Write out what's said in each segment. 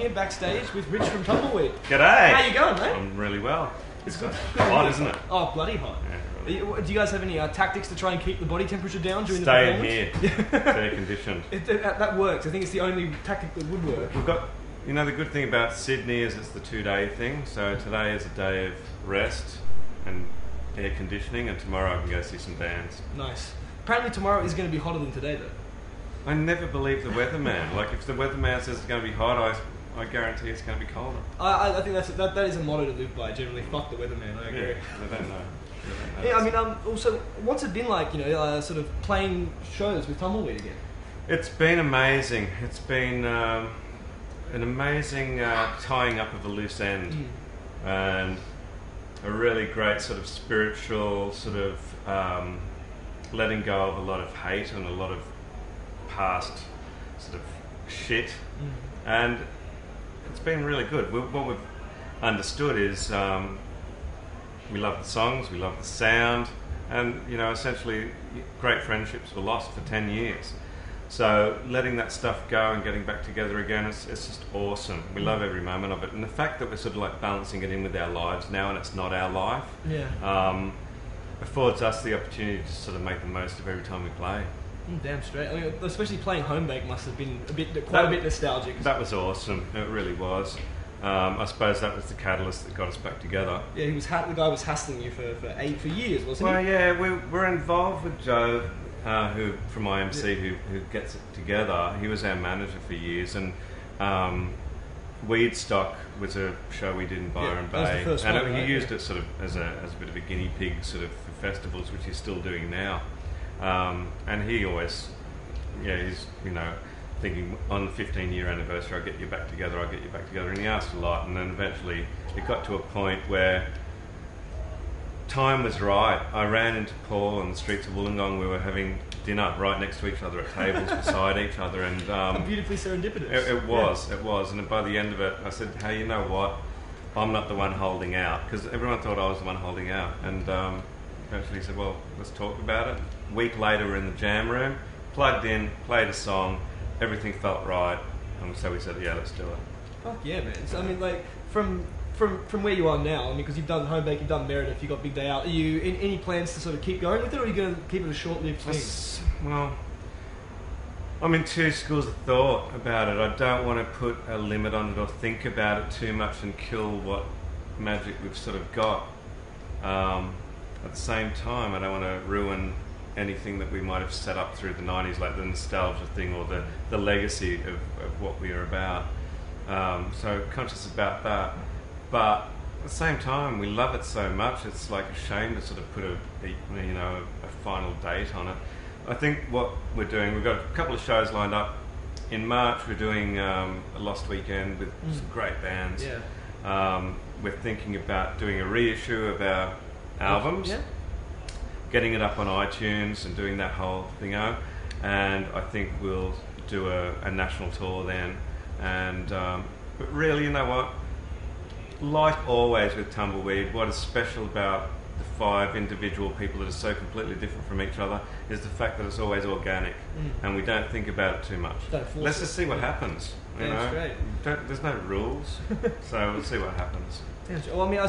here backstage with Rich from Tumbleweed. G'day! How you going, mate? I'm really well. It's good. Hot, isn't it? Oh, bloody hot. Yeah, really. Do you guys have any tactics to try and keep the body temperature down during Stay the in performance? here. Stay conditioned. That works. I think it's the only tactic that would work. We've got, the good thing about Sydney is it's the 2-day thing. So today is a day of rest and air conditioning, and tomorrow I can go see some bands. Nice. Apparently tomorrow is going to be hotter than today, though. I never believe the weatherman. Like, if the weatherman says it's going to be hot, I guarantee it's going to be colder. I think that is a motto to live by. Generally, fuck the weatherman. I agree. Yeah, I don't know. Yeah, I mean, also, what's it been like? Sort of playing shows with Tumbleweed again. It's been amazing. It's been an amazing tying up of a loose end, and a really great sort of spiritual sort of letting go of a lot of hate and a lot of past sort of shit, and it's been really good. What we've understood is we love the songs, we love the sound, and essentially great friendships were lost for 10 years. So letting that stuff go and getting back together again, it's just awesome. We love every moment of it, and the fact that we're sort of like balancing it in with our lives now, and it's not our life, affords us the opportunity to sort of make the most of every time we play. Damn straight. I mean, especially playing home bake must have been quite a bit nostalgic. That was awesome. It really was. I suppose that was the catalyst that got us back together. Yeah, the guy was hassling you for years, wasn't he? Well, yeah, we're involved with Joe, who from IMC, who gets it together. He was our manager for years, and Weedstock was a show we did in Byron Bay, and he used it sort of as a bit of a guinea pig, sort of for festivals, which he's still doing now. And he always, he's thinking on the 15-year anniversary, I'll get you back together, and he asked a lot, and then eventually it got to a point where time was right. I ran into Paul on the streets of Wollongong. We were having dinner right next to each other at tables beside each other, and beautifully serendipitous. It was, and by the end of it, I said, "Hey, you know what? I'm not the one holding out," because everyone thought I was the one holding out, and eventually he said, "Well, let's talk about it." A week later, we're in the jam room, plugged in, played a song, everything felt right, and so we said, "Yeah, let's do it." Fuck yeah, man! So, I mean, like from where you are now, I mean, because you've done home bake, you've done Meredith, you've got Big Day Out. Are you in any plans to sort of keep going with it, or are you going to keep it a short-lived thing? Well, I'm in two schools of thought about it. I don't want to put a limit on it or think about it too much and kill what magic we've sort of got. At the same time, I don't want to ruin anything that we might have set up through the 90s, like the nostalgia thing or the legacy of what we are about. So conscious about that. But at the same time, we love it so much, it's like a shame to sort of put a final date on it. I think what we're doing, we've got a couple of shows lined up. In March, we're doing a Lost Weekend with some great bands. Yeah. We're thinking about doing a reissue of our albums, getting it up on iTunes and doing that whole thing out. And I think we'll do a national tour then. And but really, you know what? Like always with Tumbleweed, what is special about the 5 individual people that are so completely different from each other is the fact that it's always organic, and we don't think about it too much. Let's just see what happens. You know? There's no rules, so we'll see what happens. Well, I mean, I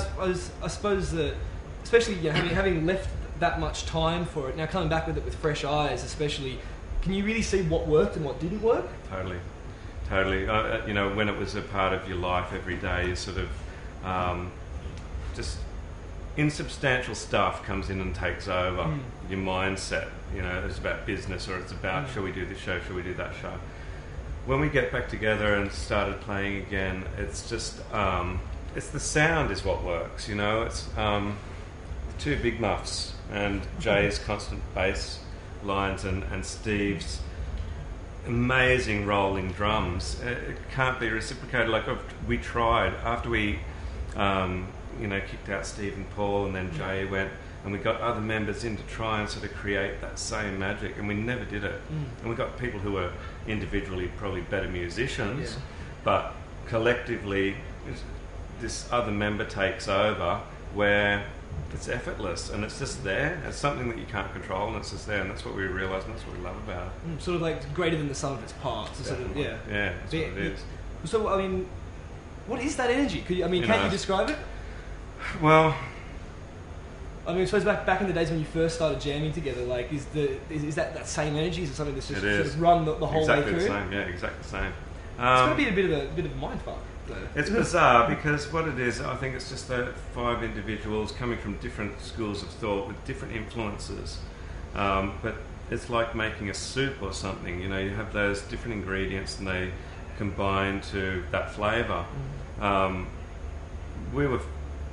suppose that, especially having left that much time for it, now coming back with it with fresh eyes, especially, can you really see what worked and what didn't work? Totally. When it was a part of your life every day, you sort of just insubstantial stuff comes in and takes over your mindset. It's about business, or it's about shall we do this show, shall we do that show. When we get back together and started playing again, it's just it's the sound is what works. It's the 2 big muffs and Jay's constant bass lines and Steve's amazing rolling drums. It can't be reciprocated. Like we tried after we kicked out Steve and Paul, and then Jay went, and we got other members in to try and sort of create that same magic, and we never did it. And we got people who were individually probably better musicians, but collectively this other member takes over where it's effortless and it's just there. It's something that you can't control, and it's just there, and that's what we realised, and that's what we love about it. Sort of like greater than the sum of its parts. Yeah, that's what it is. So, I mean, What is that energy? Can you describe it? Well, I mean, I suppose back in the days when you first started jamming together, like, is that same energy? Is it something that's just sort of run the whole way through? Exactly the same. Yeah, exactly the same. It's got to be a bit of a mindfuck. It's bizarre because what it is, I think it's just the 5 individuals coming from different schools of thought with different influences. But it's like making a soup or something. You know, you have those different ingredients and they combine to that flavour. We were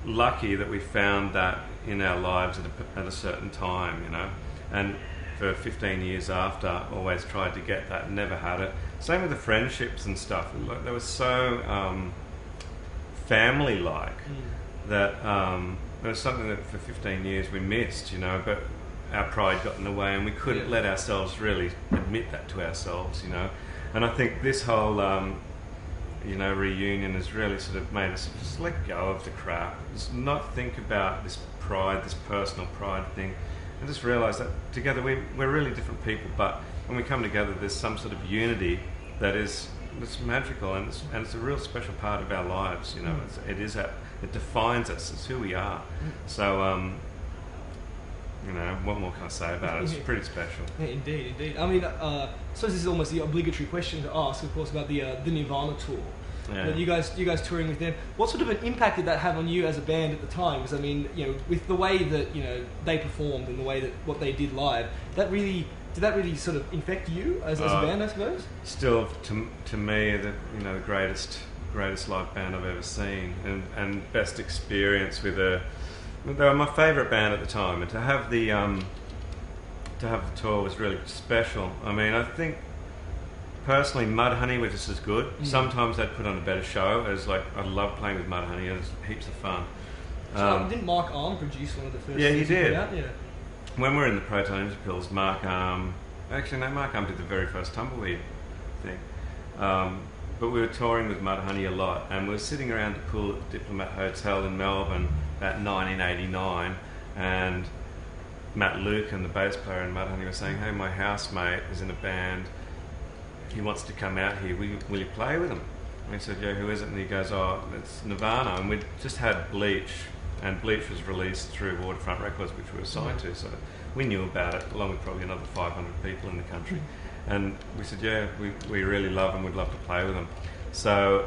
lucky that we found that in our lives at a certain time, you know, and for 15 years after, always tried to get that, never had it. Same with the friendships and stuff. Like, they were so family-like that it was something that for 15 years we missed, you know, but our pride got in the way and we couldn't let ourselves really admit that to ourselves, you know. And I think this whole reunion has really sort of made us just let go of the crap, just not think about this pride, this personal pride thing, and just realise that together we're really different people, but when we come together there's some sort of unity that is magical, and it's a real special part of our lives, you know. It defines us, it's who we are. So you know, what more can I say about it? It's pretty special. Yeah, indeed. I mean, I suppose this is almost the obligatory question to ask, of course, about the Nirvana tour. Yeah. You guys touring with them. What sort of an impact did that have on you as a band at the time? Because I mean, you know, with the way that, you know, they performed and the way that what they did live, did that really sort of infect you as a band, I suppose? Still, to me, the greatest live band I've ever seen, and best experience with a. They were my favourite band at the time, and to have the tour was really special. I mean, I think personally, Mudhoney were just as good. Sometimes they'd put on a better show. I love playing with Mudhoney. It was heaps of fun. So didn't Mark Arm produce one of the first? Yeah, he did. Yeah. When we were in the Proton Pills, Mark Arm did the very first Tumbleweed thing. But we were touring with Mudhoney a lot, and we were sitting around the pool at the Diplomat Hotel in Melbourne about 1989, and Matt Luke and the bass player in Mudhoney were saying, "Hey, my housemate is in a band. He wants to come out here. Will you play with him?" And we said, "Yeah, who is it?" And he goes, "Oh, it's Nirvana." And we'd just had Bleach, and Bleach was released through Waterfront Records, which we were signed to, so we knew about it, along with probably another 500 people in the country. And we said, "Yeah, we really love him. We'd love to play with him." So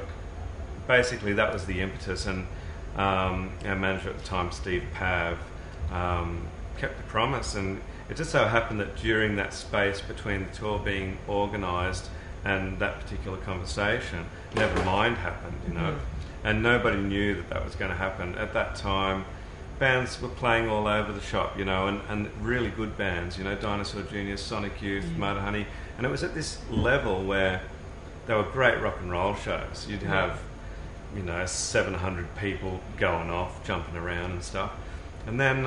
basically, that was the impetus. And our manager at the time, Steve Pav, kept the promise. And it just so happened that during that space between the tour being organised and that particular conversation, Nevermind happened, you know. And nobody knew that was going to happen. At that time, bands were playing all over the shop, you know, and really good bands, you know, Dinosaur Jr., Sonic Youth, Mudhoney. And it was at this level where they were great rock and roll shows. You'd have, you know, 700 people going off, jumping around and stuff. And then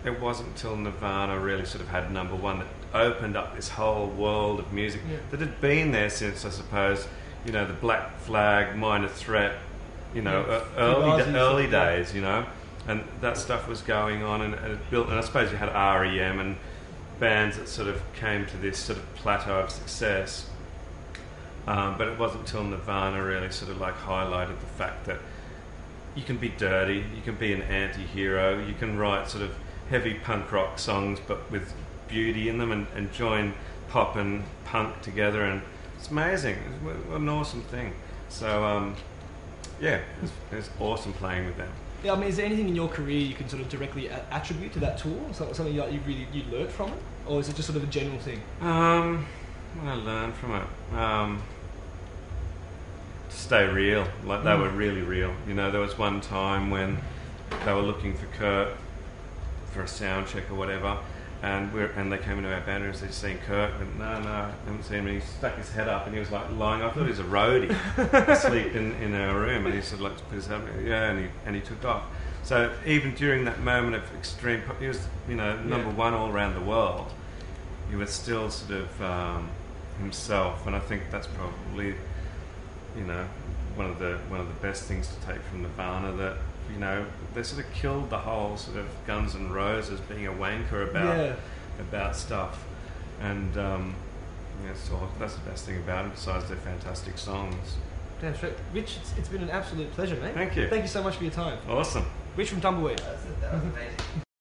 it wasn't until Nirvana really sort of had number one that opened up this whole world of music that had been there since, I suppose, you know, the Black Flag, Minor Threat, you know, early days, you know. And that stuff was going on, and it built. And I suppose you had REM and bands that sort of came to this sort of plateau of success. But it wasn't until Nirvana really sort of like highlighted the fact that you can be dirty, you can be an anti-hero, you can write sort of heavy punk rock songs but with beauty in them, and join pop and punk together, and it's amazing. It's an awesome thing. So it's awesome playing with them. Yeah, I mean, is there anything in your career you can sort of directly attribute to that tour? Something that you learned from it, or is it just sort of a general thing? What I learned from it, to stay real. Like, they were really real. You know, there was one time when they were looking for Kurt for a sound check or whatever, and they came into our band room and said, "Seen Kurt?" And no, I haven't seen him. And he stuck his head up and he was like lying. I thought he was a roadie asleep in our room, and he sort of like put his head up, and he took off. So even during that moment of extreme, he was, you know, number one all around the world. He was still sort of himself, and I think that's probably, you know, one of the best things to take from Nirvana, that, you know, they sort of killed the whole sort of Guns N' Roses being a wanker about stuff, and so that's the best thing about it, besides their fantastic songs. Damn straight. Rich, it's been an absolute pleasure, mate. Thank you. Thank you so much for your time. Awesome. Rich from Tumbleweed. That was amazing.